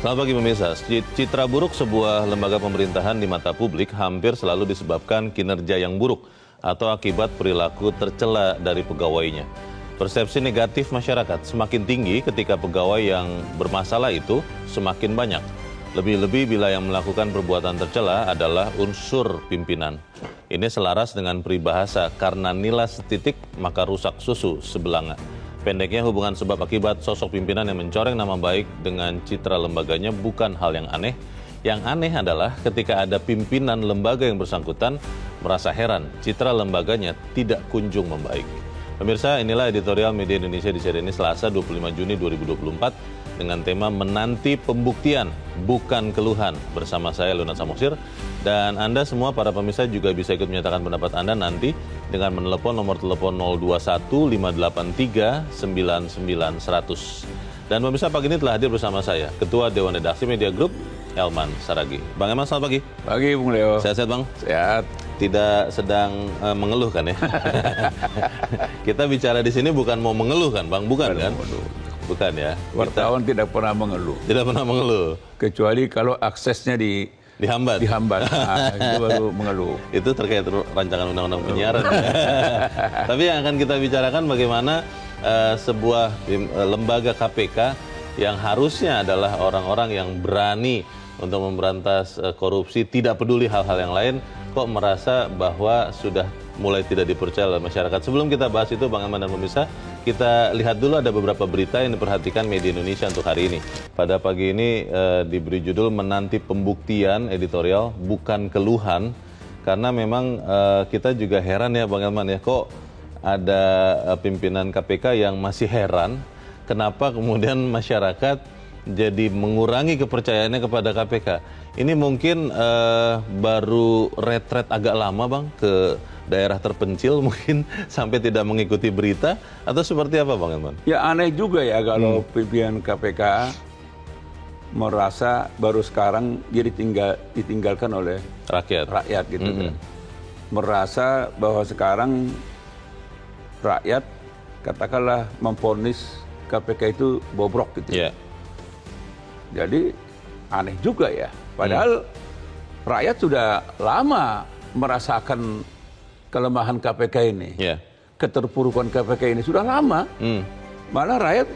Selamat pagi pemirsa. Citra buruk sebuah lembaga pemerintahan di mata publik hampir selalu disebabkan kinerja yang buruk atau akibat perilaku tercela dari pegawainya. Persepsi negatif masyarakat semakin tinggi ketika pegawai yang bermasalah itu semakin banyak. Lebih-lebih bila yang melakukan perbuatan tercela adalah unsur pimpinan. Ini selaras dengan peribahasa, karena nila setitik maka rusak susu sebelanga. Pendeknya, hubungan sebab akibat sosok pimpinan yang mencoreng nama baik dengan citra lembaganya bukan hal yang aneh. Yang aneh adalah ketika ada pimpinan lembaga yang bersangkutan merasa heran citra lembaganya tidak kunjung membaik. Pemirsa, inilah editorial Media Indonesia di seri ini Selasa 25 Juni 2024 dengan tema Menanti Pembuktian, Bukan Keluhan, bersama saya Leonard Samosir. Dan Anda semua para pemirsa juga bisa ikut menyatakan pendapat Anda nanti dengan menelepon nomor telepon 021 583 99 100. Dan pemirsa, pagi ini telah hadir bersama saya Ketua Dewan Redaksi Media Group, Elman Saragih. Bang Elman, selamat pagi. Pagi, Bung Leo. Sehat-sehat, Bang? Sehat. Tidak sedang mengeluh kan ya? Kita bicara di sini bukan mau mengeluh kan, Bang? Bukan kan? Bukan ya. Wartawan tidak pernah mengeluh. Tidak pernah mengeluh. Kecuali kalau aksesnya dihambat. Nah, itu baru mengeluh. Itu terkait rancangan undang-undang penyiaran. Ya. Tapi yang akan kita bicarakan bagaimana sebuah lembaga KPK yang harusnya adalah orang-orang yang berani untuk memberantas korupsi, tidak peduli hal-hal yang lain, kok merasa bahwa sudah mulai tidak dipercaya oleh masyarakat. Sebelum kita bahas itu, Bang Elman dan pemirsa, kita lihat dulu ada beberapa berita yang diperhatikan media Indonesia untuk hari ini. Pada pagi ini diberi judul Menanti Pembuktian, editorial Bukan Keluhan. Karena memang kita juga heran ya Bang Elman ya, kok ada pimpinan KPK yang masih heran kenapa kemudian masyarakat jadi mengurangi kepercayaannya kepada KPK. Ini mungkin baru retret agak lama Bang ke daerah terpencil mungkin sampai tidak mengikuti berita atau seperti apa Bang Elman? Ya aneh juga ya kalau pimpinan KPK merasa baru sekarang dia ditinggalkan oleh rakyat gitu kan. Merasa bahwa sekarang rakyat katakanlah memvonis KPK itu bobrok gitu. Yeah. Jadi aneh juga ya. Padahal rakyat sudah lama merasakan kelemahan KPK ini. Yeah. Keterpurukan KPK ini sudah lama. Malah rakyat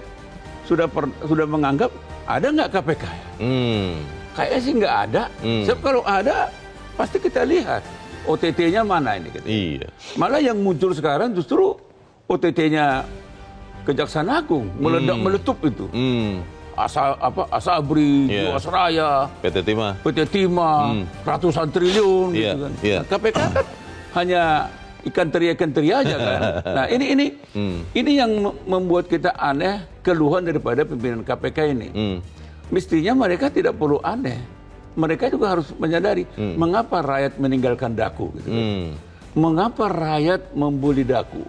sudah menganggap ada nggak KPK? Kayaknya sih nggak ada. Sebab kalau ada pasti kita lihat OTT-nya mana ini. Gitu. Iya. Malah yang muncul sekarang justru OTT-nya Kejaksaan Agung meletup itu. Asabri, Jiwasraya, PT Timah, ratusan triliun gitu kan. KPK kan hanya ikan teri aja kan. Nah ini yang membuat kita aneh keluhan daripada pimpinan KPK ini. Mestinya mereka tidak perlu aneh. Mereka juga harus menyadari mengapa rakyat meninggalkan Daku gitu kan. Mengapa rakyat membuli Daku?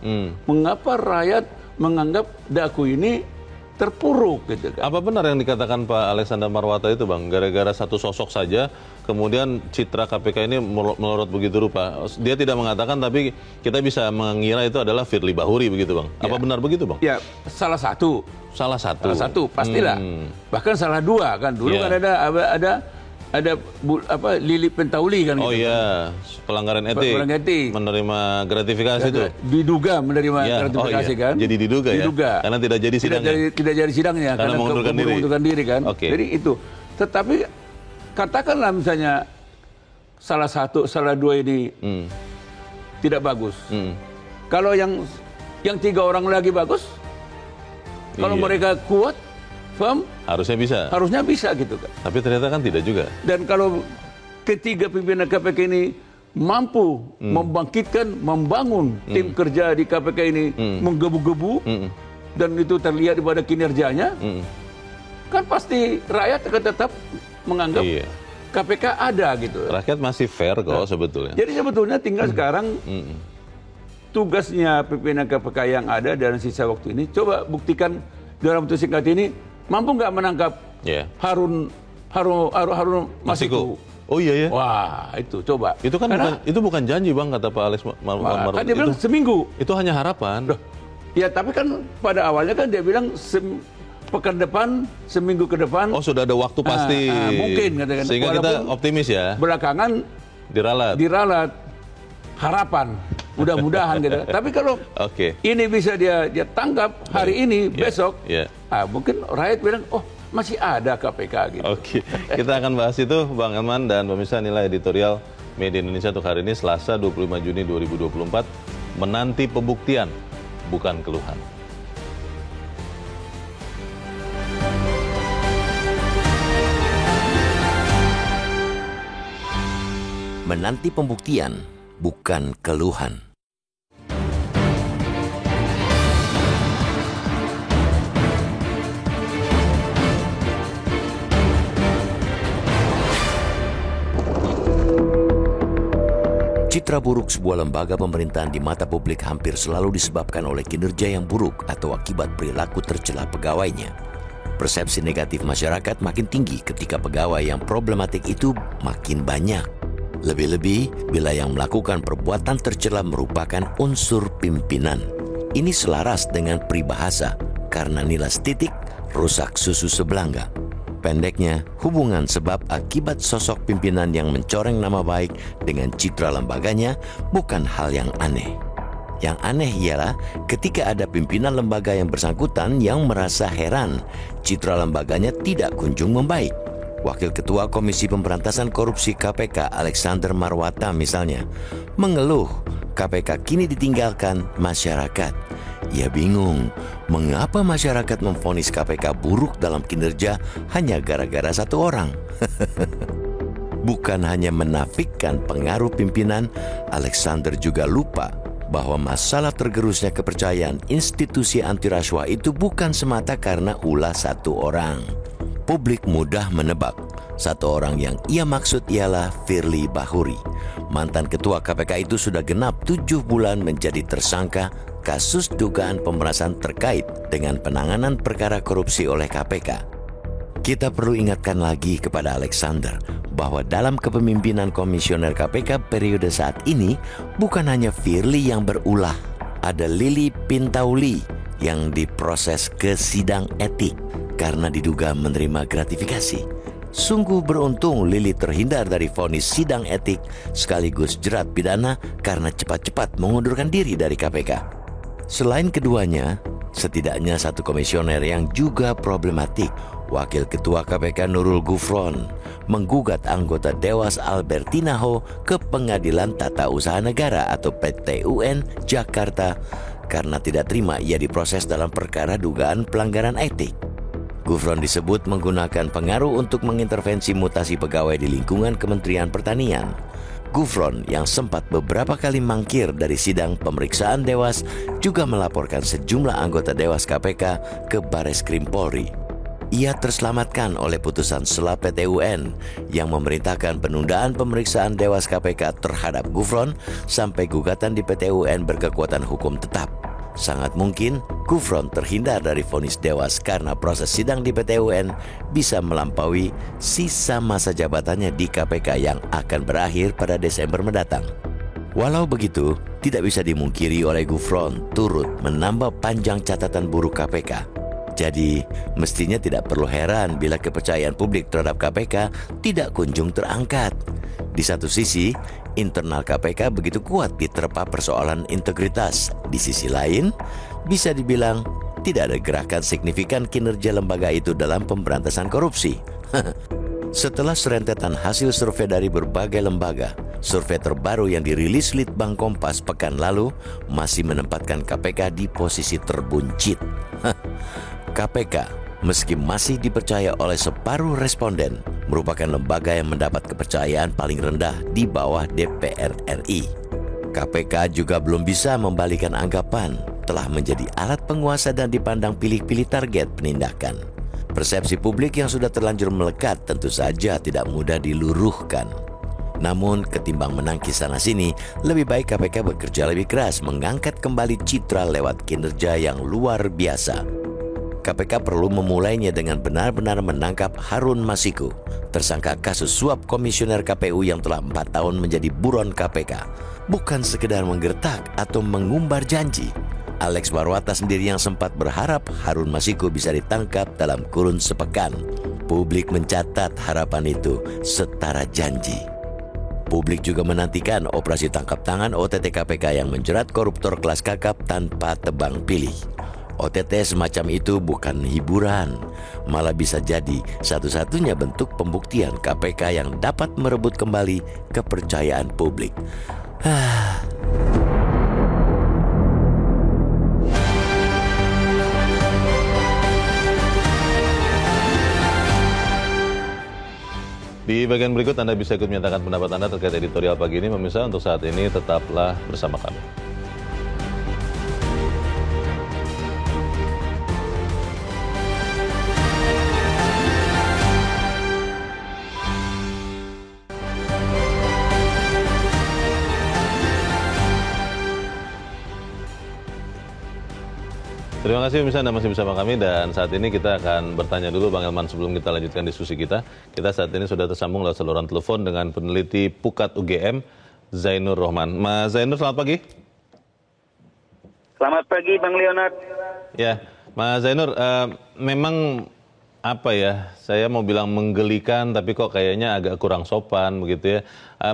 Mengapa rakyat menganggap Daku ini terpuruk gitu kan. Apa benar yang dikatakan Pak Alexander Marwata itu Bang? Gara-gara satu sosok saja kemudian citra KPK ini melorot begitu rupa. Dia tidak mengatakan tapi kita bisa mengira itu adalah Firly Bahuri begitu Bang. Apa benar begitu Bang? Ya, salah satu. Salah satu pastilah. Bahkan salah dua kan. Dulu kan ada Lili Pentauli kan gitu. Oh iya, pelanggaran etik. Menerima gratifikasi itu. Diduga menerima gratifikasi kan. Jadi diduga ya. Karena tidak jadi sidangnya. Tidak jadi sidangnya karena mengundurkan diri kan. Jadi itu. Tetapi katakanlah misalnya salah satu, salah dua ini tidak bagus. Kalau yang 3 orang lagi bagus, kalau mereka kuat, firm, harusnya bisa gitu kan. Tapi ternyata kan tidak juga. Dan kalau ketiga pimpinan KPK ini mampu membangkitkan, membangun tim kerja di KPK ini menggebu-gebu dan itu terlihat pada kinerjanya, kan pasti rakyat akan tetap menganggap KPK ada gitu. Rakyat masih fair kok sebetulnya. Jadi sebetulnya tinggal sekarang tugasnya pimpinan KPK yang ada dalam sisa waktu ini, coba buktikan dalam waktu singkat ini mampu nggak menangkap Harun Masiku? Oh iya ya. Wah itu coba. Itu kan bukan janji Bang kata Pak Alex Marwata. Kan dia bilang seminggu. Itu hanya harapan. Ya tapi kan pada awalnya kan dia bilang pekan depan, seminggu ke depan. Oh, sudah ada waktu pasti. Mungkin katakan. Sehingga kita optimis ya. Belakangan diralat harapan, mudah-mudahan gitu. Tapi kalau ini bisa dia tangkap hari ini, besok, mungkin rakyat bilang, oh masih ada KPK gitu. Oke, kita akan bahas itu Bang Elman dan pemirsa. Nilai editorial Media Indonesia untuk hari ini Selasa 25 Juni 2024, menanti pembuktian, bukan keluhan. Menanti pembuktian, bukan keluhan. Citra buruk sebuah lembaga pemerintahan di mata publik hampir selalu disebabkan oleh kinerja yang buruk atau akibat perilaku tercela pegawainya. Persepsi negatif masyarakat makin tinggi ketika pegawai yang problematik itu makin banyak. Lebih-lebih bila yang melakukan perbuatan tercela merupakan unsur pimpinan. Ini selaras dengan peribahasa, karena nilas titik, rusak susu sebelangga. Pendeknya, hubungan sebab akibat sosok pimpinan yang mencoreng nama baik dengan citra lembaganya bukan hal yang aneh. Yang aneh ialah ketika ada pimpinan lembaga yang bersangkutan yang merasa heran citra lembaganya tidak kunjung membaik. Wakil Ketua Komisi Pemberantasan Korupsi KPK Alexander Marwata misalnya mengeluh KPK kini ditinggalkan masyarakat. Ia bingung mengapa masyarakat memvonis KPK buruk dalam kinerja hanya gara-gara satu orang. Bukan hanya menafikan pengaruh pimpinan, Alexander juga lupa bahwa masalah tergerusnya kepercayaan institusi anti rasuah itu bukan semata karena ulah satu orang. Publik mudah menebak satu orang yang ia maksud ialah Firly Bahuri. Mantan ketua KPK itu sudah genap 7 bulan menjadi tersangka kasus dugaan pemerasan terkait dengan penanganan perkara korupsi oleh KPK. Kita perlu ingatkan lagi kepada Alexander bahwa dalam kepemimpinan komisioner KPK periode saat ini bukan hanya Firly yang berulah, ada Lili Pintauli yang diproses ke sidang etik karena diduga menerima gratifikasi. Sungguh beruntung Lili terhindar dari vonis sidang etik sekaligus jerat pidana karena cepat-cepat mengundurkan diri dari KPK. Selain keduanya, setidaknya satu komisioner yang juga problematik, Wakil Ketua KPK Nurul Gufron, menggugat anggota Dewas Albertina Ho ke Pengadilan Tata Usaha Negara atau PT-UN Jakarta karena tidak terima ia diproses dalam perkara dugaan pelanggaran etik. Gufron disebut menggunakan pengaruh untuk mengintervensi mutasi pegawai di lingkungan Kementerian Pertanian. Gufron yang sempat beberapa kali mangkir dari sidang pemeriksaan Dewas juga melaporkan sejumlah anggota Dewas KPK ke Bareskrim Polri. Ia terselamatkan oleh putusan Sela PT-UN yang memerintahkan penundaan pemeriksaan Dewas KPK terhadap Gufron sampai gugatan di PT-UN berkekuatan hukum tetap. Sangat mungkin Gufron terhindar dari vonis Dewas karena proses sidang di PT-UN bisa melampaui sisa masa jabatannya di KPK yang akan berakhir pada Desember mendatang. Walau begitu, tidak bisa dimungkiri oleh Gufron turut menambah panjang catatan buruk KPK. Jadi, mestinya tidak perlu heran bila kepercayaan publik terhadap KPK tidak kunjung terangkat. Di satu sisi, internal KPK begitu kuat diterpa persoalan integritas. Di sisi lain, bisa dibilang tidak ada gerakan signifikan kinerja lembaga itu dalam pemberantasan korupsi. Setelah serentetan hasil survei dari berbagai lembaga, survei terbaru yang dirilis Litbang Kompas pekan lalu masih menempatkan KPK di posisi terbuncit. KPK, meski masih dipercaya oleh separuh responden, merupakan lembaga yang mendapat kepercayaan paling rendah di bawah DPR RI. KPK juga belum bisa membalikan anggapan telah menjadi alat penguasa dan dipandang pilih-pilih target penindakan. Persepsi publik yang sudah terlanjur melekat tentu saja tidak mudah diluruhkan. Namun ketimbang menangkis sana-sini, lebih baik KPK bekerja lebih keras mengangkat kembali citra lewat kinerja yang luar biasa. KPK perlu memulainya dengan benar-benar menangkap Harun Masiku, tersangka kasus suap komisioner KPU yang telah 4 tahun menjadi buron KPK. Bukan sekedar menggertak atau mengumbar janji, Alex Marwata sendiri yang sempat berharap Harun Masiku bisa ditangkap dalam kurun sepekan. Publik mencatat harapan itu setara janji. Publik juga menantikan operasi tangkap tangan OTT KPK yang menjerat koruptor kelas kakap tanpa tebang pilih. OTT semacam itu bukan hiburan, malah bisa jadi satu-satunya bentuk pembuktian KPK yang dapat merebut kembali kepercayaan publik. Di bagian berikut Anda bisa ikut menyatakan pendapat Anda terkait editorial pagi ini. Pemirsa, untuk saat ini tetaplah bersama kami. Terima kasih pemirsa, Anda masih bersama kami dan saat ini kita akan bertanya dulu Bang Elman sebelum kita lanjutkan diskusi kita. Kita saat ini sudah tersambung lewat saluran telepon dengan peneliti Pukat UGM, Zainur Rohman. Mas Zainur, selamat pagi. Selamat pagi Bang Leonard. Ya, Mas Zainur, memang apa ya, saya mau bilang menggelikan tapi kok kayaknya agak kurang sopan begitu ya.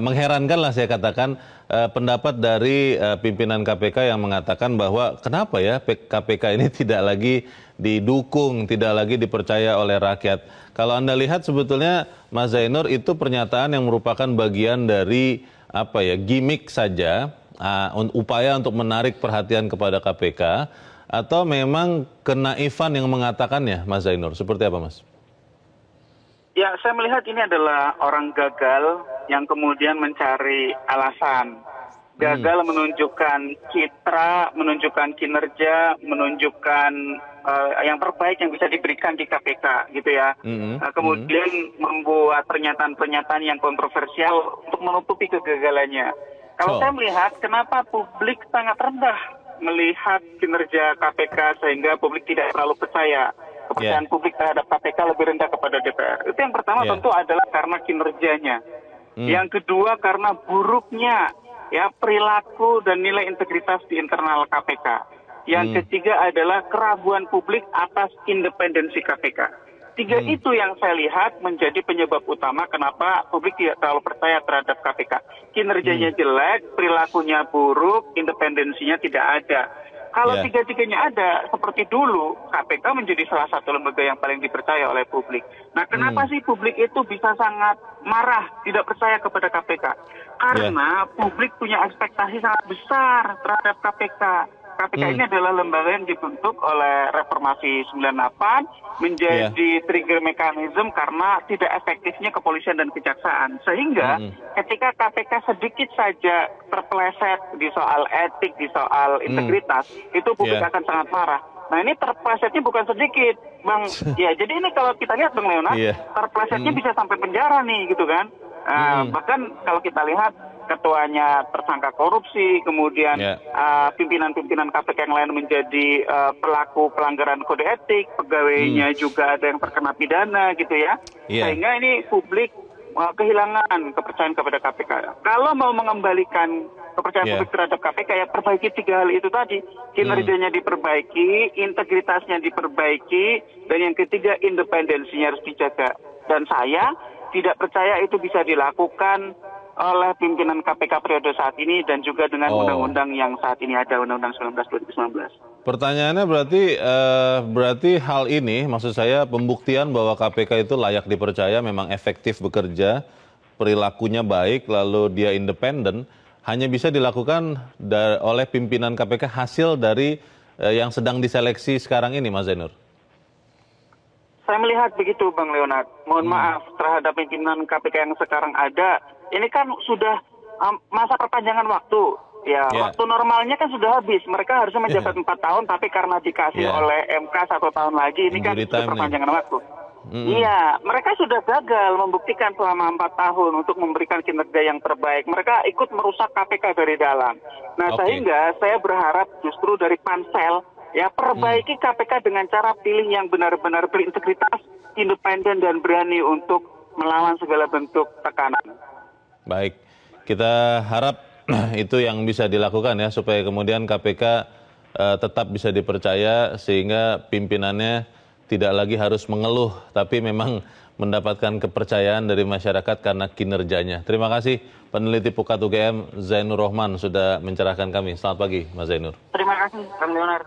Mengherankan lah saya katakan pendapat dari pimpinan KPK yang mengatakan bahwa kenapa ya KPK ini tidak lagi didukung, tidak lagi dipercaya oleh rakyat. Kalau Anda lihat sebetulnya Mas Zainur itu pernyataan yang merupakan bagian dari apa ya, gimmick saja, upaya untuk menarik perhatian kepada KPK. Atau memang kenaifan yang mengatakannya, Mas Zainur? Seperti apa, Mas? Ya, saya melihat ini adalah orang gagal yang kemudian mencari alasan. Gagal menunjukkan citra, menunjukkan kinerja, menunjukkan yang terbaik yang bisa diberikan di KPK, gitu ya. Kemudian membuat pernyataan-pernyataan yang kontroversial untuk menutupi kegagalannya. Kalau saya melihat, kenapa publik sangat rendah melihat kinerja KPK sehingga publik tidak terlalu percaya. Kepercayaan publik terhadap KPK lebih rendah kepada DPR. Itu yang pertama tentu adalah karena kinerjanya. Yang kedua karena buruknya ya perilaku dan nilai integritas di internal KPK. Yang ketiga adalah keraguan publik atas independensi KPK. Tiga itu yang saya lihat menjadi penyebab utama kenapa publik tidak terlalu percaya terhadap KPK. Kinerjanya jelek, perilakunya buruk, independensinya tidak ada. Kalau tiga-tiganya ada, seperti dulu, KPK menjadi salah satu lembaga yang paling dipercaya oleh publik. Nah, kenapa sih publik itu bisa sangat marah, tidak percaya kepada KPK? Karena publik punya ekspektasi sangat besar terhadap KPK. KPK ini adalah lembaga yang dibentuk oleh Reformasi 98 menjadi trigger mekanisme karena tidak efektifnya kepolisian dan kejaksaan. Sehingga ketika KPK sedikit saja terpeleset di soal etik, di soal integritas, itu publik akan sangat marah. Nah ini terplesetnya bukan sedikit, Bang. Ya, jadi ini kalau kita lihat Bang Leonard, terplesetnya bisa sampai penjara nih gitu kan. Bahkan kalau kita lihat ketuanya tersangka korupsi, kemudian pimpinan-pimpinan KPK yang lain menjadi pelaku pelanggaran kode etik, pegawainya juga ada yang terkena pidana gitu ya. Sehingga ini publik kehilangan kepercayaan kepada KPK. Kalau mau mengembalikan kepercayaan publik terhadap KPK ya perbaiki tiga hal itu tadi. Kinerjanya diperbaiki, integritasnya diperbaiki, dan yang ketiga independensinya harus dijaga. Dan saya tidak percaya itu bisa dilakukan oleh pimpinan KPK periode saat ini dan juga dengan undang-undang yang saat ini ada, Undang-Undang 19/2019. Pertanyaannya berarti hal ini, maksud saya pembuktian bahwa KPK itu layak dipercaya, memang efektif bekerja, perilakunya baik, lalu dia independen, hanya bisa dilakukan oleh pimpinan KPK hasil dari yang sedang diseleksi sekarang ini, Mas Zainur? Saya melihat begitu, Bang Leonard. Mohon maaf terhadap pimpinan KPK yang sekarang ada. Ini kan sudah masa perpanjangan waktu. Ya, waktu normalnya kan sudah habis. Mereka harusnya menjabat 4 tahun, tapi karena dikasih oleh MK 1 tahun lagi, ini kan sudah perpanjangan waktu. Iya, mereka sudah gagal membuktikan selama 4 tahun untuk memberikan kinerja yang terbaik. Mereka ikut merusak KPK dari dalam. Nah, sehingga saya berharap justru dari pansel, ya perbaiki KPK dengan cara pilih yang benar-benar berintegritas, independen, dan berani untuk melawan segala bentuk tekanan. Baik, kita harap itu yang bisa dilakukan ya, supaya kemudian KPK tetap bisa dipercaya sehingga pimpinannya tidak lagi harus mengeluh, tapi memang mendapatkan kepercayaan dari masyarakat karena kinerjanya. Terima kasih peneliti Pukat UGM Zainur Rohman sudah mencerahkan kami. Selamat pagi, Mas Zainur. Terima kasih, Kang Leonard.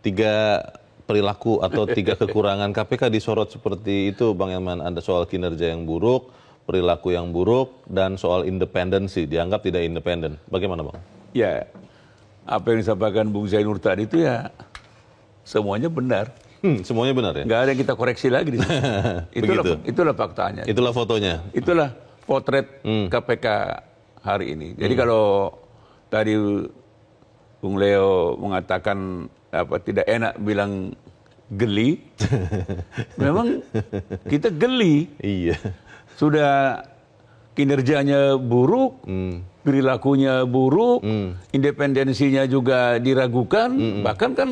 3 perilaku atau 3 kekurangan KPK disorot seperti itu, Bang Elman. Ada soal kinerja yang buruk, perilaku yang buruk, dan soal independensi, dianggap tidak independen. Bagaimana, Bang? Ya, apa yang disampaikan Bung Zainur tadi itu ya semuanya benar. Semuanya benar ya? Nggak ada yang kita koreksi lagi di sini. Itulah faktanya. Itulah fotonya. Itulah potret KPK hari ini. Jadi kalau tadi Bung Leo mengatakan tidak enak bilang geli, memang kita geli. Iya. Sudah kinerjanya buruk, perilakunya buruk, independensinya juga diragukan, bahkan kan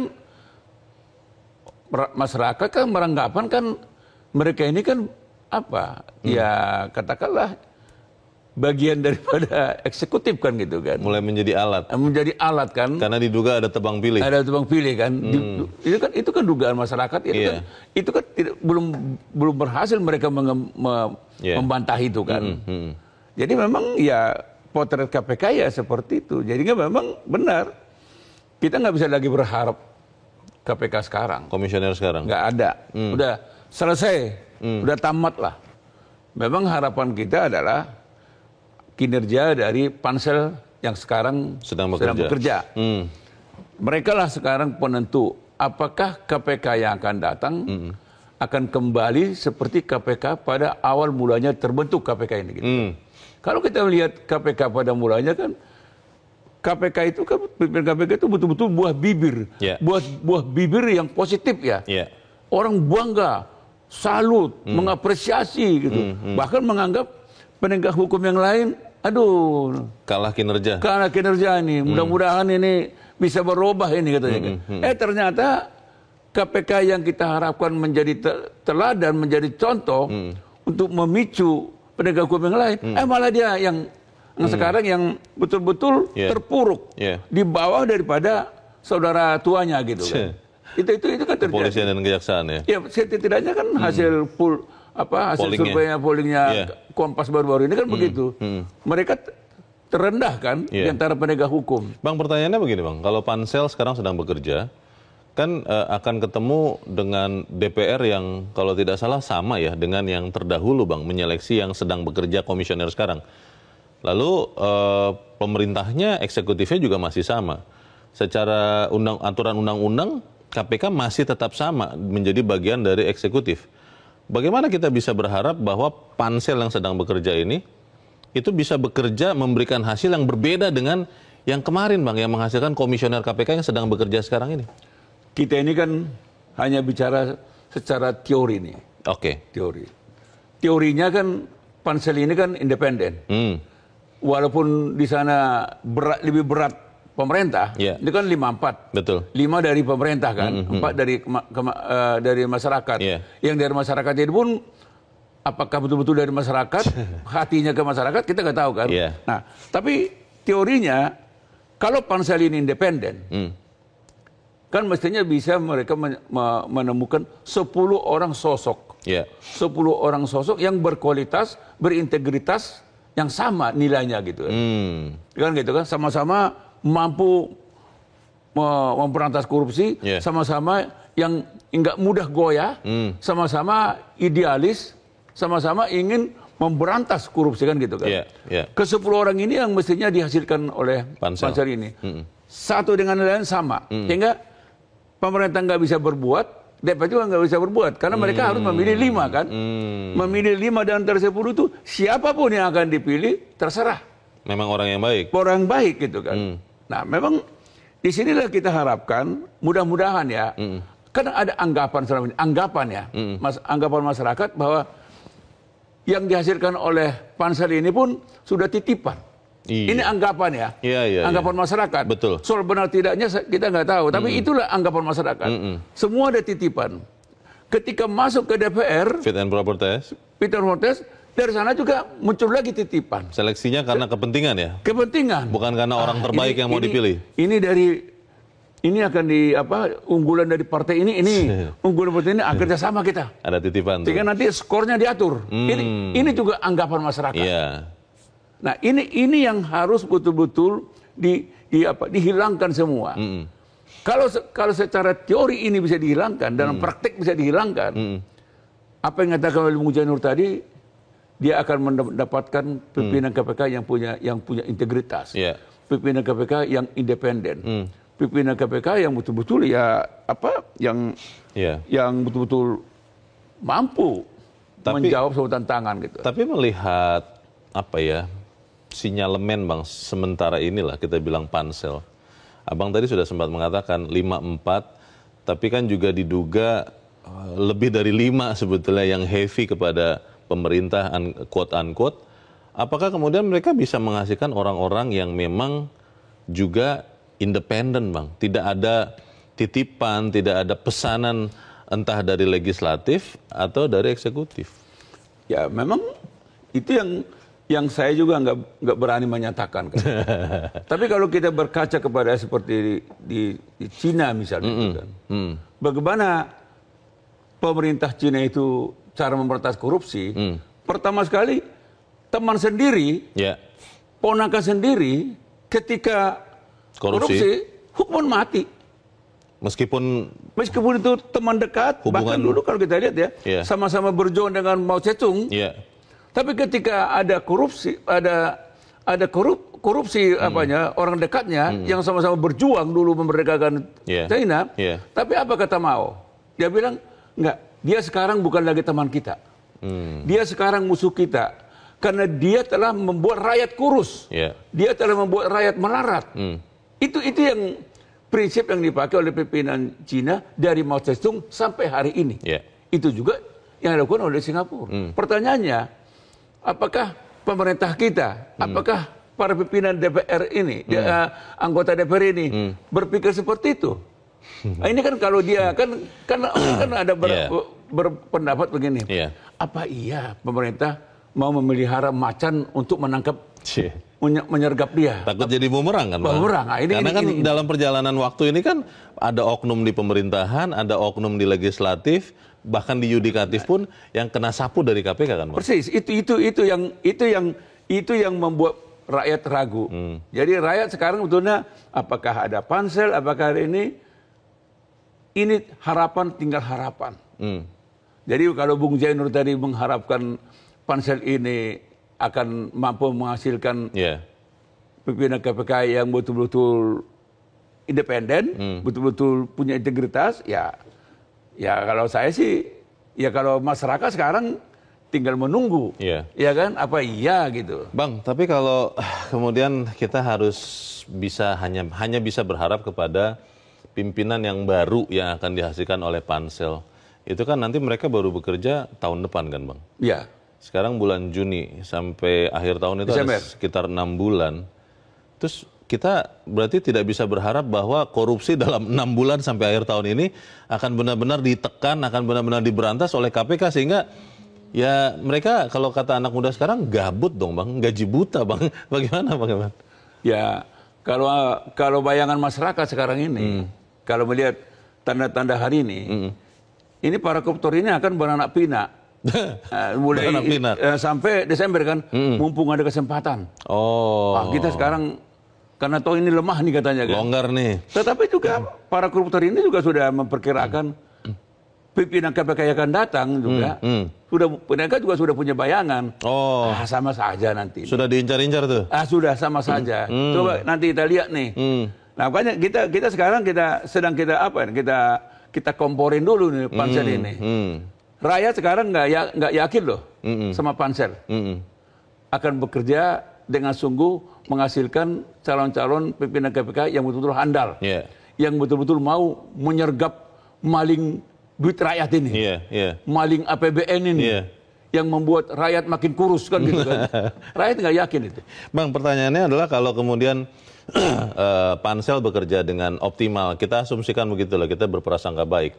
masyarakat kan meranggapan kan mereka ini kan ya katakanlah bagian daripada eksekutif kan gitu kan. Mulai menjadi alat. Menjadi alat kan. Karena diduga ada tebang pilih. Ada tebang pilih kan. Itu kan dugaan masyarakat. Itu kan belum berhasil mereka membantah itu kan. Jadi memang ya potret KPK ya seperti itu. Jadi memang benar. Kita nggak bisa lagi berharap KPK sekarang. Komisioner sekarang. Nggak ada. Udah selesai. Udah tamat lah. Memang harapan kita adalah kinerja dari pansel yang sekarang sedang bekerja. Mereka lah sekarang penentu apakah KPK yang akan datang akan kembali seperti KPK pada awal mulanya terbentuk KPK ini. Gitu. Kalau kita melihat KPK pada mulanya kan KPK itu kan pimpinan KPK itu betul-betul buah bibir, buah bibir yang positif ya. Orang bangga, salut, mengapresiasi gitu, bahkan menganggap penegak hukum yang lain, aduh, kalah kinerja. Kalah kinerja ini, mudah-mudahan ini bisa berubah ini katanya. Ternyata KPK yang kita harapkan menjadi teladan, menjadi contoh untuk memicu penegak hukum yang lain, malah dia yang sekarang yang betul-betul terpuruk di bawah daripada saudara tuanya gitu kan. Itu kan terjadi. Kepolisian dan kejaksaan ya. Ya, setidaknya kan hasil pollingnya Kompas baru-baru ini kan begitu. Mereka terendah kan di antara penegak hukum. Bang, pertanyaannya begini, Bang. Kalau pansel sekarang sedang bekerja, kan akan ketemu dengan DPR yang kalau tidak salah sama ya dengan yang terdahulu, Bang, menyeleksi yang sedang bekerja komisioner sekarang. Lalu pemerintahnya, eksekutifnya juga masih sama. Secara aturan undang-undang, KPK masih tetap sama menjadi bagian dari eksekutif. Bagaimana kita bisa berharap bahwa pansel yang sedang bekerja ini itu bisa bekerja memberikan hasil yang berbeda dengan yang kemarin, Bang, yang menghasilkan komisioner KPK yang sedang bekerja sekarang ini? Kita ini kan hanya bicara secara teori nih. Oke. Teorinya kan pansel ini kan independen. Walaupun di sana lebih berat pemerintah, ini kan 5-4. Betul. 5 dari pemerintah kan, 4 dari masyarakat. Yang dari masyarakat itu pun apakah betul-betul dari masyarakat, hatinya ke masyarakat, kita nggak tahu kan. Nah, tapi teorinya kalau pansel ini independen, kan mestinya bisa mereka menemukan 10 orang sosok. 10 orang sosok yang berkualitas, berintegritas, yang sama nilainya gitu kan gitu kan, sama-sama mampu memberantas korupsi, sama-sama yang nggak mudah goyah, sama-sama idealis, sama-sama ingin memberantas korupsi kan gitu kan. Ke-10 orang ini yang mestinya dihasilkan oleh pansel ini satu dengan lain sama, sehingga pemerintah nggak bisa berbuat, DPR juga nggak bisa berbuat karena mereka harus memilih 5 kan. Memilih 5 dan antara 10 itu siapapun yang akan dipilih terserah. Memang orang yang baik. Orang baik gitu kan. Nah, memang disinilah kita harapkan mudah-mudahan ya. Kan ada anggapan ya, anggapan masyarakat bahwa yang dihasilkan oleh pansel ini pun sudah titipan. Ini anggapan ya, anggapan masyarakat. Betul. Soal benar tidaknya kita nggak tahu, tapi itulah anggapan masyarakat. Semua ada titipan. Ketika masuk ke DPR, fit and proper test, dari sana juga muncul lagi titipan. Seleksinya karena kepentingan ya? Kepentingan. Bukan karena orang terbaik yang mau dipilih. Ini dari ini akan unggulan dari partai ini unggulan partai ini akhirnya sama kita. Ada titipan tuh. Sehingga nanti skornya diatur. Ini juga anggapan masyarakat. Iya. Nah, ini yang harus betul-betul dihilangkan semua. Kalau secara teori ini bisa dihilangkan, dalam praktek bisa dihilangkan, apa yang dikatakan oleh Bung Jainur tadi, dia akan mendapatkan pimpinan KPK yang punya integritas, pimpinan KPK yang independen, pimpinan KPK yang betul-betul yang betul-betul mampu menjawab semua tantangan gitu. Tapi melihat sinyalemen Bang sementara inilah kita bilang pansel. Abang tadi sudah sempat mengatakan 5-4, tapi kan juga diduga lebih dari 5 sebetulnya yang heavy kepada pemerintah, quote-unquote. Apakah kemudian mereka bisa menghasilkan orang-orang yang memang juga independen, Bang? Tidak ada titipan, tidak ada pesanan entah dari legislatif atau dari eksekutif. Ya memang itu yang saya juga nggak berani menyatakan. Tapi kalau kita berkaca kepada seperti di Cina misalnya, bagaimana pemerintah Cina itu cara memberantas korupsi? Pertama sekali teman sendiri, ponakan sendiri, ketika korupsi hukuman mati. Meskipun itu teman dekat, bahkan dulu kalau kita lihat sama-sama berjuang dengan Mao Zedong. Tapi ketika ada korupsi, korupsi orang dekatnya yang sama-sama berjuang dulu memerdekakan China. Tapi apa kata Mao? Dia bilang, enggak, dia sekarang bukan lagi teman kita. Dia sekarang musuh kita. Karena dia telah membuat rakyat kurus. Dia telah membuat rakyat melarat. Itu yang prinsip yang dipakai oleh pimpinan Cina dari Mao Zedong sampai hari ini. Itu juga yang dilakukan oleh Singapura. Pertanyaannya, apakah pemerintah kita, apakah para pimpinan DPR ini, anggota DPR ini berpikir seperti itu? Nah, ini kan kalau dia kan ada berpendapat begini. Apa iya pemerintah mau memelihara macan untuk menangkap, menyergap dia? Takut jadi bumerang kan, Bang? Bumerang. Karena dalam perjalanan waktu ini kan ada oknum di pemerintahan, ada oknum di legislatif, bahkan di yudikatif pun yang kena sapu dari KPK kan, Bang? Persis, itu yang membuat rakyat ragu. Jadi rakyat sekarang betulnya apakah ada pansel, apakah ada ini harapan tinggal harapan. Jadi kalau Bung Jainur tadi mengharapkan pansel ini akan mampu menghasilkan pimpinan KPK yang betul-betul independen, betul-betul punya integritas, ya kalau saya sih, ya kalau masyarakat sekarang tinggal menunggu, ya kan, apa iya gitu. Bang, tapi kalau kemudian kita harus hanya bisa berharap kepada pimpinan yang baru yang akan dihasilkan oleh pansel, itu kan nanti mereka baru bekerja tahun depan kan, Bang? Iya. Sekarang bulan Juni sampai akhir tahun itu ada sekitar 6 bulan. Terus kita berarti tidak bisa berharap bahwa korupsi dalam 6 bulan sampai akhir tahun ini akan benar-benar ditekan, akan benar-benar diberantas oleh KPK, sehingga ya mereka kalau kata anak muda sekarang gabut dong, Bang, gaji buta, Bang. Bagaimana, Bang? Ya, kalau bayangan masyarakat sekarang ini, kalau melihat tanda-tanda hari ini para koruptor ini akan beranak pinak. Mulai sampai Desember kan, mumpung ada kesempatan. Kita sekarang karena toh ini lemah nih katanya kan. Longgar nih. Tetapi juga para koruptor ini juga sudah memperkirakan pimpinan KPK yang akan datang juga. Mereka juga sudah punya bayangan. Sama saja nanti. Sudah diincar-incar tuh? Sudah sama saja. Coba nanti kita lihat nih. Nah, makanya kita sekarang kita komporin dulu nih pansel ini. Rakyat sekarang nggak yakin loh sama pansel. Akan bekerja dengan sungguh menghasilkan calon-calon pimpinan KPK yang betul-betul handal, yang betul-betul mau menyergap maling duit rakyat ini, maling APBN ini, yang membuat rakyat makin kurus kan gitu kan. Rakyat nggak yakin itu. Bang, pertanyaannya adalah kalau kemudian pansel bekerja dengan optimal, kita asumsikan begitulah, kita berprasangka baik.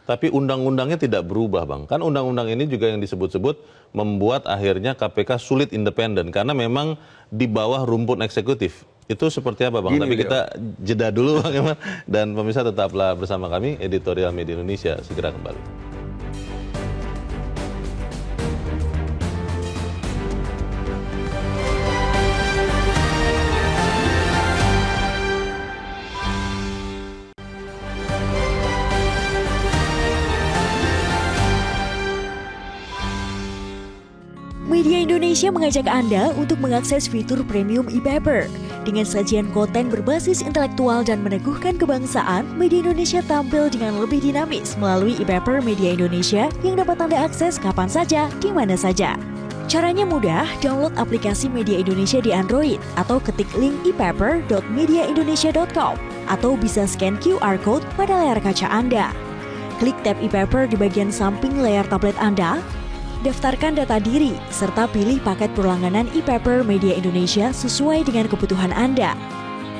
Tapi undang-undangnya tidak berubah, Bang. Kan undang-undang ini juga yang disebut-sebut membuat akhirnya KPK sulit independen karena memang di bawah rumpun eksekutif. Itu seperti apa Bang? Gini, Tapi kita jeda dulu Bang Eman. Dan pemirsa tetaplah bersama kami, Editorial Media Indonesia segera kembali. Media Indonesia mengajak Anda untuk mengakses fitur premium e-paper. Dengan sajian konten berbasis intelektual dan meneguhkan kebangsaan, Media Indonesia tampil dengan lebih dinamis melalui e-paper Media Indonesia yang dapat Anda akses kapan saja, di mana saja. Caranya mudah, download aplikasi Media Indonesia di Android atau ketik link e-paper.mediaindonesia.com atau bisa scan QR Code pada layar kaca Anda. Klik tab e-paper di bagian samping layar tablet Anda, daftarkan data diri, serta pilih paket berlangganan e-paper Media Indonesia sesuai dengan kebutuhan Anda.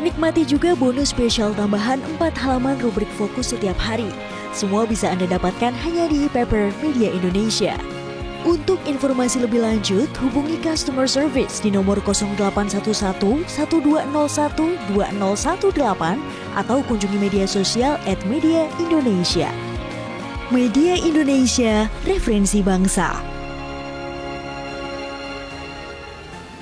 Nikmati juga bonus spesial tambahan 4 halaman rubrik fokus setiap hari. Semua bisa Anda dapatkan hanya di e-paper Media Indonesia. Untuk informasi lebih lanjut, hubungi customer service di nomor 0811 1201 2018 atau kunjungi media sosial @Media Indonesia. Media Indonesia, referensi bangsa.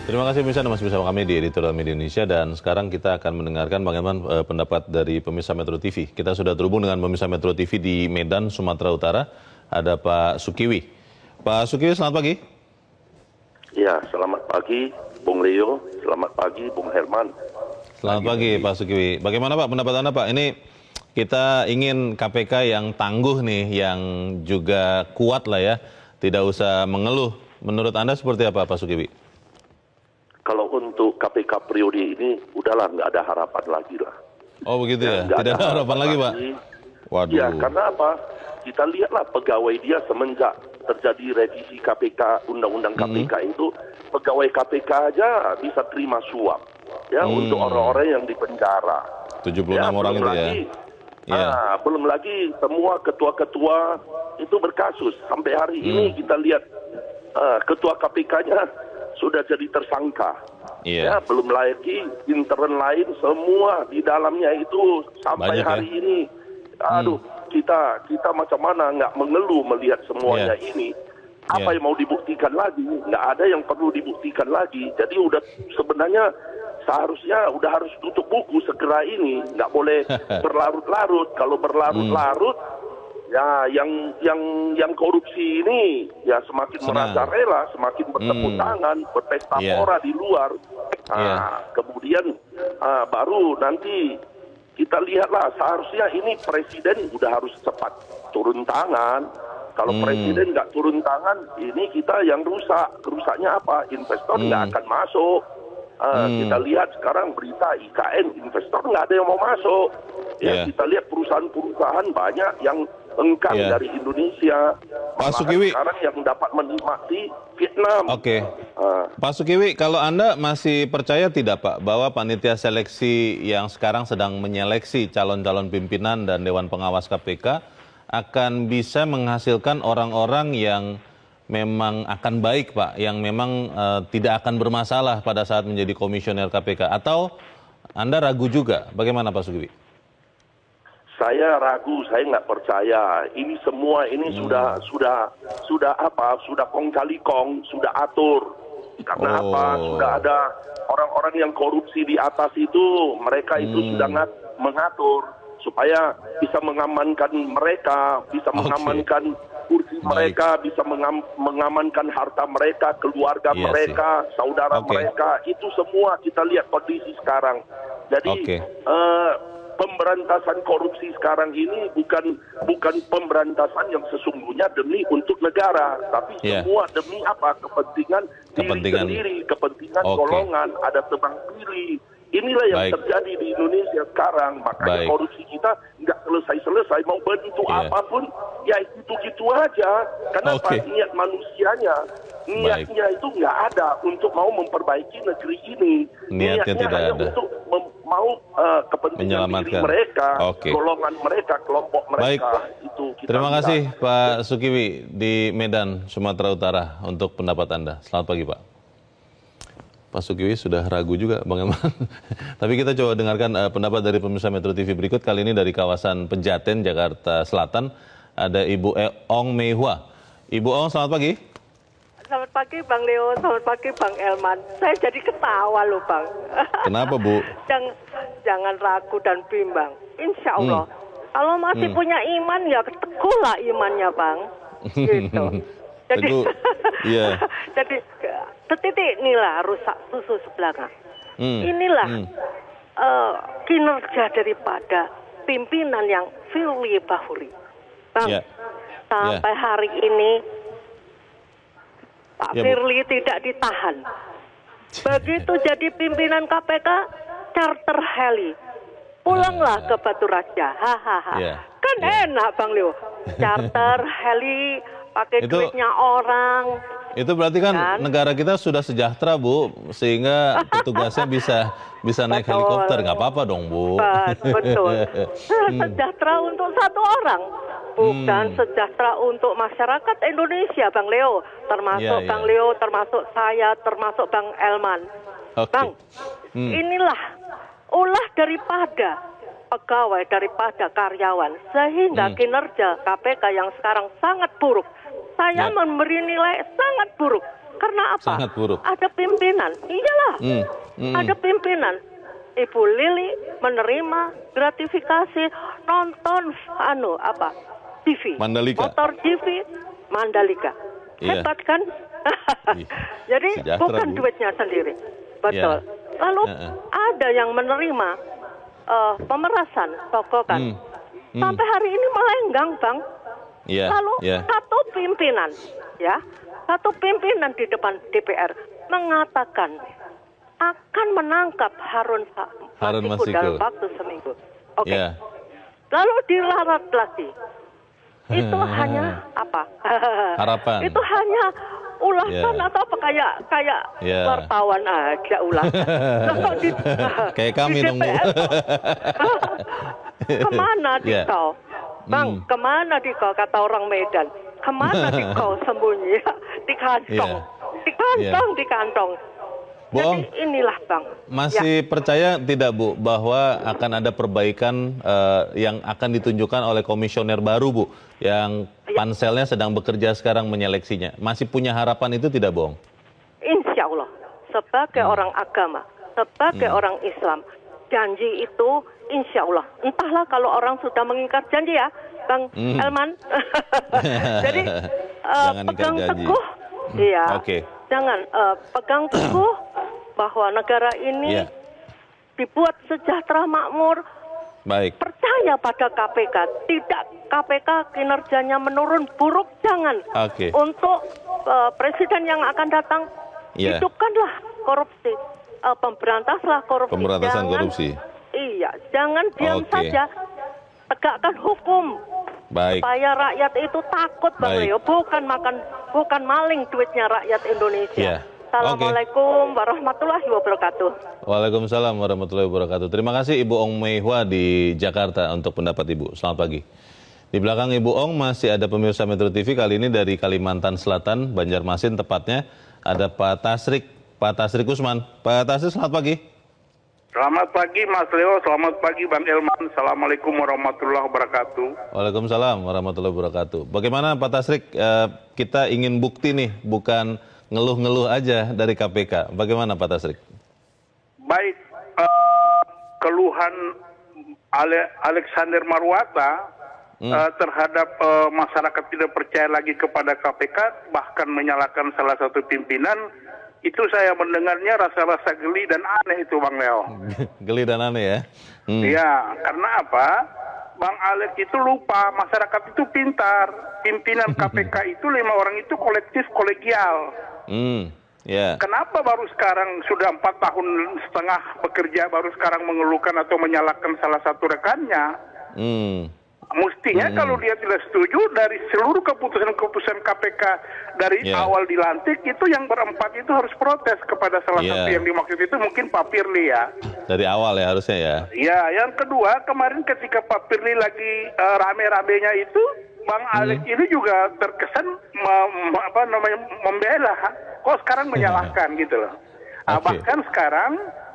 Terima kasih pemirsa, masih bersama kami di Editorial Media Indonesia, dan sekarang kita akan mendengarkan bagaimana pendapat dari pemirsa Metro TV. Kita sudah terhubung dengan pemirsa Metro TV di Medan, Sumatera Utara. Ada Pak Sukiwi. Pak Sukiwi, selamat pagi. Ya, selamat pagi Bung Leo, selamat pagi Bung Herman. Selamat pagi Pak Sukiwi. Bagaimana Pak pendapat Anda Pak? Ini kita ingin KPK yang tangguh nih, yang juga kuat lah ya, tidak usah mengeluh. Menurut Anda seperti apa Pak Sukiwi? Kalau untuk KPK periode ini, udahlah nggak ada harapan lagi lah. Oh begitu ya? Tidak ada harapan lagi Pak? Waduh. Ya, karena apa? Kita lihatlah pegawai dia semenjak terjadi revisi KPK, Undang-Undang KPK itu, pegawai KPK aja bisa terima suap. Ya, untuk orang-orang yang dipenjara. 76 ya, orang itu lagi, ya. Belum lagi semua ketua-ketua itu berkasus. Sampai hari ini kita lihat ketua KPK-nya sudah jadi tersangka. Ya, belum lagi intern lain semua di dalamnya itu sampai banyak, hari ini. Aduh, kita macam mana nggak mengeluh melihat semuanya ini. Apa yang mau dibuktikan lagi? Nggak ada yang perlu dibuktikan lagi. Jadi udah sebenarnya seharusnya udah harus tutup buku segera ini. Nggak boleh berlarut-larut. Kalau berlarut-larut, ya yang korupsi ini ya semakin merasa rela, semakin bertepuk tangan, berpesta pora di luar. Kemudian baru nanti kita lihatlah, seharusnya ini presiden udah harus cepat turun tangan. Kalau presiden nggak turun tangan, ini kita yang rusak. Rusaknya apa? Investor nggak akan masuk. Kita lihat sekarang berita IKN, investor nggak ada yang mau masuk. Ya, kita lihat perusahaan-perusahaan banyak yang engkang dari Indonesia. Pak Sukiwi, sekarang yang dapat menikmati Vietnam. Oke. Pak Sukiwi, kalau Anda masih percaya tidak Pak bahwa panitia seleksi yang sekarang sedang menyeleksi calon-calon pimpinan dan Dewan Pengawas KPK akan bisa menghasilkan orang-orang yang memang akan baik Pak, yang memang tidak akan bermasalah pada saat menjadi komisioner KPK, atau Anda ragu juga? Bagaimana Pak Sukiwi? Saya ragu, saya nggak percaya. Ini semua ini sudah kong kali kong, sudah atur. Karena apa? Sudah ada orang-orang yang korupsi di atas itu, mereka itu sudah mengatur supaya bisa mengamankan mereka, bisa mengamankan kursi mereka, bisa mengamankan harta mereka, keluarga mereka, saudara mereka. Itu semua kita lihat kondisi sekarang. Jadi pemberantasan korupsi sekarang ini bukan pemberantasan yang sesungguhnya demi untuk negara, tapi semua demi apa? Kepentingan diri sendiri, kepentingan golongan, ada tebang pilih. Inilah yang terjadi di Indonesia sekarang. Makanya korupsi kita nggak selesai-selesai. Mau bentuk apapun, ya itu-gitu aja. Kenapa? Niat manusianya, niatnya itu nggak ada untuk mau memperbaiki negeri ini. Niatnya tidak hanya ada untuk mau kepentingan diri mereka, golongan mereka, kelompok mereka. Itu kita Terima kasih Pak Sukiwi di Medan, Sumatera Utara untuk pendapat Anda. Selamat pagi Pak. Pak Sukiwi sudah ragu juga, Bang Elman. Tapi kita coba dengarkan pendapat dari pemirsa Metro TV berikut. Kali ini dari kawasan Pejaten, Jakarta Selatan. Ada Ibu Ong Meihua. Ibu Ong, selamat pagi. Selamat pagi Bang Leo, selamat pagi Bang Elman. Saya jadi ketawa loh Bang. Kenapa Bu? Jangan ragu dan bimbang. Insya Allah. Kalau masih punya iman ya teguhlah imannya Bang. Gitu. Jadi, yeah. Jadi setitik inilah rusak susu sebelanga. Inilah kinerja daripada pimpinan yang firly bahuri. Bang, sampai hari ini Pak Firly tidak ditahan. Begitu jadi pimpinan KPK, charter heli. Pulanglah ke Batu Raja. Hahaha. Kan enak Bang Leo. Charter heli, pakai duitnya orang. Itu berarti kan negara kita sudah sejahtera Bu, sehingga petugasnya bisa naik helikopter. Nggak apa-apa dong Bu. Betul. Sejahtera untuk satu orang, bukan sejahtera untuk masyarakat Indonesia Bang Leo. Termasuk Bang Leo, termasuk saya, termasuk Bang Elman. Bang, inilah ulah daripada pegawai, daripada karyawan, sehingga kinerja KPK yang sekarang sangat buruk. Saya memberi nilai sangat buruk. Karena apa? Sangat buruk. Ada pimpinan. Iyalah. Ada pimpinan. Ibu Lili menerima gratifikasi nonton TV. Mandalika. Motor TV Mandalika. Hebat kan? Jadi bukan duitnya sendiri. Betul. Lalu ada yang menerima pemerasan, tokokan. Sampai hari ini melenggang, Bang. Lalu satu pimpinan di depan DPR mengatakan akan menangkap Harun Masiku dalam waktu seminggu. Oke. Lalu dilarat lagi. Itu hanya apa? Harapan. Itu hanya ulasan atau apa kayak wartawan aja ulasan. Kayak kami dong Bu. Kemana dikau? Bang, kemana dikau, kata orang Medan? Kemana dikau sembunyi? Di kantong. Di kantong, di kantong. Jadi inilah Bang. Masih percaya tidak Bu bahwa akan ada perbaikan yang akan ditunjukkan oleh komisioner baru Bu, yang panselnya sedang bekerja sekarang menyeleksinya. Masih punya harapan itu tidak Bong? Insya Allah, sebagai orang agama, sebagai orang Islam, janji itu insya Allah. Entahlah kalau orang sudah mengingkar janji ya, Bang Elman. Jadi pegang teguh, jangan pegang teguh bahwa negara ini dibuat sejahtera makmur. Baik. Percaya pada KPK, tidak KPK kinerjanya menurun buruk, jangan. Untuk presiden yang akan datang, hidupkanlah korupsi, pemberantaslah korupsi. Pemberantasan korupsi. Iya, jangan diam saja, tegakkan hukum. Baik. Supaya rakyat itu takut Bang Leo, bukan maling duitnya rakyat Indonesia. Assalamualaikum warahmatullahi wabarakatuh. Waalaikumsalam warahmatullahi wabarakatuh. Terima kasih Ibu Ong Meihua di Jakarta untuk pendapat Ibu. Selamat pagi. Di belakang Ibu Ong masih ada pemirsa Metro TV, kali ini dari Kalimantan Selatan, Banjarmasin tepatnya. Ada Pak Tasrik Usman. Pak Tasrik, selamat pagi. Selamat pagi Mas Leo, selamat pagi Bang Elman. Assalamualaikum warahmatullahi wabarakatuh. Waalaikumsalam warahmatullahi wabarakatuh. Bagaimana Pak Tasrik, kita ingin bukti nih, bukan ngeluh-ngeluh aja dari KPK. Bagaimana Pak Tasrik? Baik, keluhan Alexander Marwata terhadap masyarakat tidak percaya lagi kepada KPK, bahkan menyalahkan salah satu pimpinan, itu saya mendengarnya rasa-rasa geli dan aneh itu Bang Leo. Geli dan aneh ya? Iya, karena apa? Bang Alex itu lupa, masyarakat itu pintar. Pimpinan KPK itu 5 orang itu kolektif kolegial. Kenapa baru sekarang sudah 4 tahun setengah bekerja, baru sekarang mengeluhkan atau menyalahkan salah satu rekannya? Mestinya kalau dia tidak setuju dari seluruh keputusan-keputusan KPK dari awal dilantik, itu yang berempat itu harus protes kepada salah satu yang dimaksud itu mungkin Pak Firly ya. Dari awal ya harusnya ya. Ya, yang kedua kemarin ketika Pak Firly lagi rame-ramenya itu, Bang Alex ini juga terkesan membela, kok sekarang menyalahkan gitu loh. Bahkan sekarang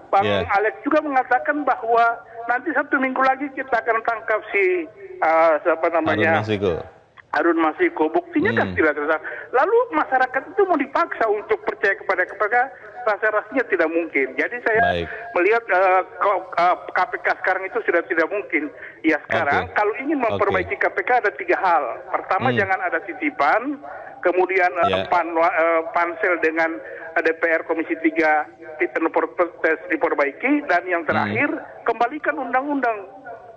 Bang Alex juga mengatakan bahwa nanti 1 minggu lagi kita akan tangkap si siapa namanya Harun Masiku. Buktinya kan tidak tersangka. Lalu masyarakat itu mau dipaksa untuk percaya kepada rasa-rasanya tidak mungkin. Jadi saya melihat KPK sekarang itu sudah tidak mungkin. Ya sekarang kalau ingin memperbaiki KPK ada 3 hal. Pertama, jangan ada titipan. Kemudian pansel dengan DPR Komisi 3 diperbaiki. Dan yang terakhir, kembalikan undang-undang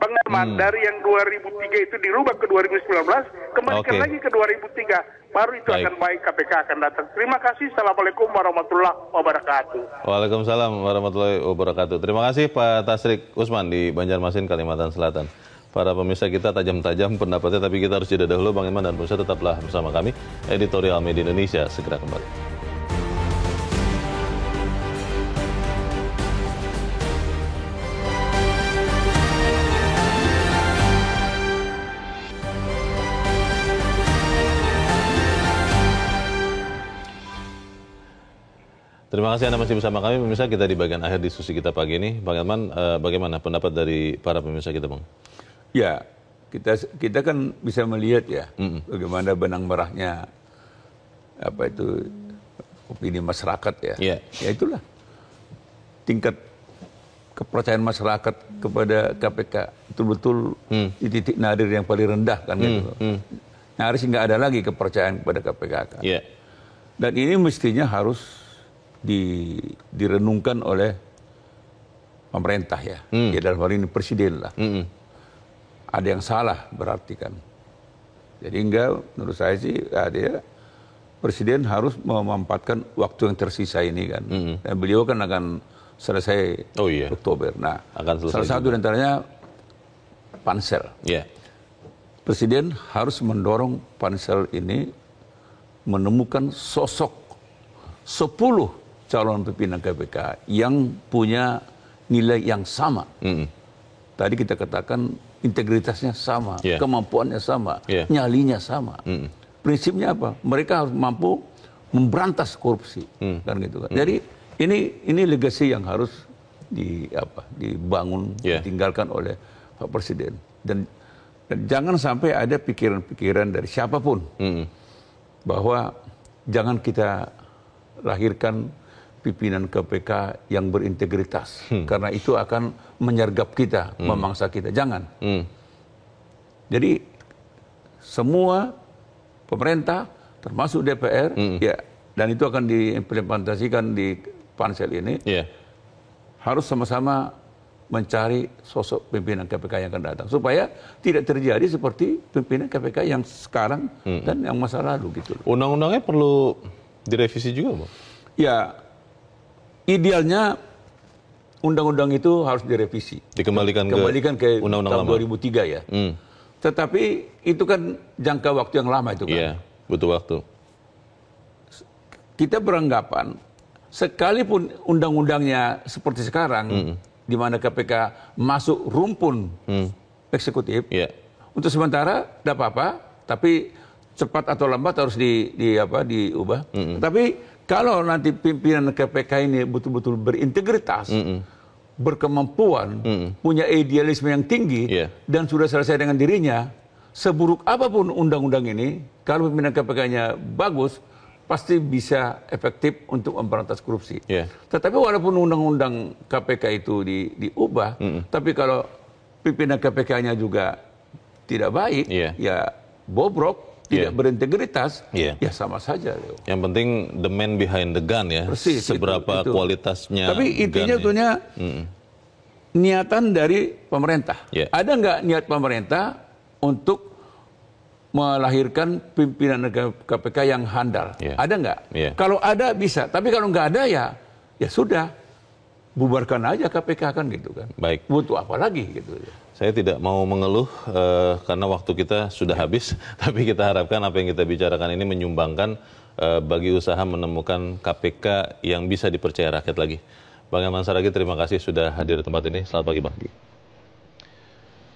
pengaman dari yang 2003 itu dirubah ke 2019, kembalikan lagi ke 2003. Baru itu akan baik, KPK akan datang. Terima kasih. Assalamualaikum warahmatullahi wabarakatuh. Waalaikumsalam warahmatullahi wabarakatuh. Terima kasih Pak Tasrik Usman di Banjarmasin, Kalimantan Selatan. Para pemirsa kita tajam-tajam pendapatnya, tapi kita harus jeda dahulu. Bang Iman dan pemirsa tetaplah bersama kami. Editorial Media Indonesia segera kembali. Terima kasih Anda masih bersama kami, pemirsa. Kita di bagian akhir diskusi kita pagi ini. Bang Elman, bagaimana pendapat dari para pemirsa kita, Bang? Ya, kita kan bisa melihat ya, bagaimana benang merahnya opini masyarakat ya. Ya itulah tingkat kepercayaan masyarakat kepada KPK betul-betul di titik nadir yang paling rendah kan gitu. Nyaris nggak ada lagi kepercayaan kepada KPK kan. Dan ini mestinya harus direnungkan oleh pemerintah ya. Ya dalam hal ini presiden lah. Ada yang salah berarti kan. Jadi menurut saya sih presiden harus memanfaatkan waktu yang tersisa ini kan. Dan beliau kan akan selesai Oktober. Nah, salah satu diantaranya pansel. Presiden harus mendorong pansel ini menemukan sosok 10 calon pimpinan KPK yang punya nilai yang sama. Tadi kita katakan integritasnya sama, kemampuannya sama, nyalinya sama. Prinsipnya apa? Mereka harus mampu memberantas korupsi, kan gitu kan. Jadi ini legacy yang harus dibangun, ditinggalkan oleh Pak Presiden. Dan jangan sampai ada pikiran-pikiran dari siapapun bahwa jangan kita lahirkan pimpinan KPK yang berintegritas, karena itu akan menyergap kita, memangsa kita. Jangan. Jadi semua pemerintah, termasuk DPR, dan itu akan diimplementasikan di pansel ini, harus sama-sama mencari sosok pimpinan KPK yang akan datang, supaya tidak terjadi seperti pimpinan KPK yang sekarang dan yang masa lalu gitu. Undang-undangnya perlu direvisi juga, Bang? Ya, idealnya undang-undang itu harus direvisi. Dikembalikan ke undang-undang tahun 2003 ya. Tetapi itu kan jangka waktu yang lama itu kan. Iya, butuh waktu. Kita beranggapan sekalipun undang-undangnya seperti sekarang, di mana KPK masuk rumpun eksekutif, untuk sementara tidak apa-apa, tapi cepat atau lambat harus diubah. Tapi kalau nanti pimpinan KPK ini betul-betul berintegritas, berkemampuan, punya idealisme yang tinggi, dan sudah selesai dengan dirinya, seburuk apapun undang-undang ini, kalau pimpinan KPK-nya bagus, pasti bisa efektif untuk memberantas korupsi. Tetapi walaupun undang-undang KPK itu diubah, tapi kalau pimpinan KPK-nya juga tidak baik, ya bobrok, tidak berintegritas, ya sama saja. Yang penting the man behind the gun ya. Persis, seberapa itu. kualitasnya. Tapi intinya sebetulnya niatan dari pemerintah. Ada nggak niat pemerintah untuk melahirkan pimpinan KPK yang handal? Ada nggak? Kalau ada bisa, tapi kalau nggak ada ya sudah, bubarkan aja KPK kan gitu kan. Baik. Butuh apa lagi gitu. Saya tidak mau mengeluh karena waktu kita sudah habis, tapi kita harapkan apa yang kita bicarakan ini menyumbangkan bagi usaha menemukan KPK yang bisa dipercaya rakyat lagi. Bang Elman Saragih, terima kasih sudah hadir di tempat ini. Selamat pagi, Bang.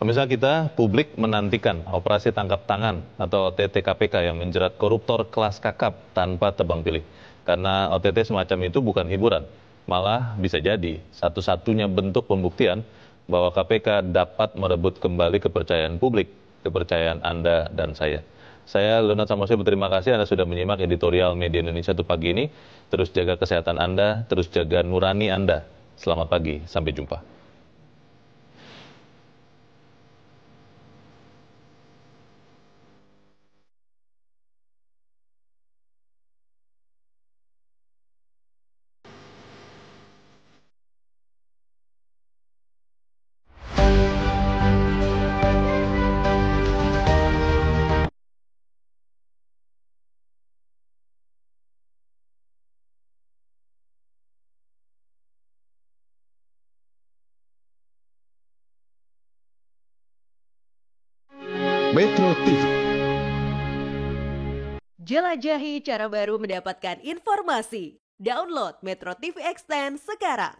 Pemirsa kita, publik menantikan operasi tangkap tangan atau OTT KPK yang menjerat koruptor kelas kakap tanpa tebang pilih. Karena OTT semacam itu bukan hiburan, malah bisa jadi satu-satunya bentuk pembuktian bahwa KPK dapat merebut kembali kepercayaan publik, kepercayaan Anda dan saya. Saya Leonard Samosir berterima kasih Anda sudah menyimak editorial Media Indonesia untuk pagi ini. Terus jaga kesehatan Anda, terus jaga nurani Anda. Selamat pagi, sampai jumpa. Metro TV. Jelajahi cara baru mendapatkan informasi. Download Metro TV Extend sekarang.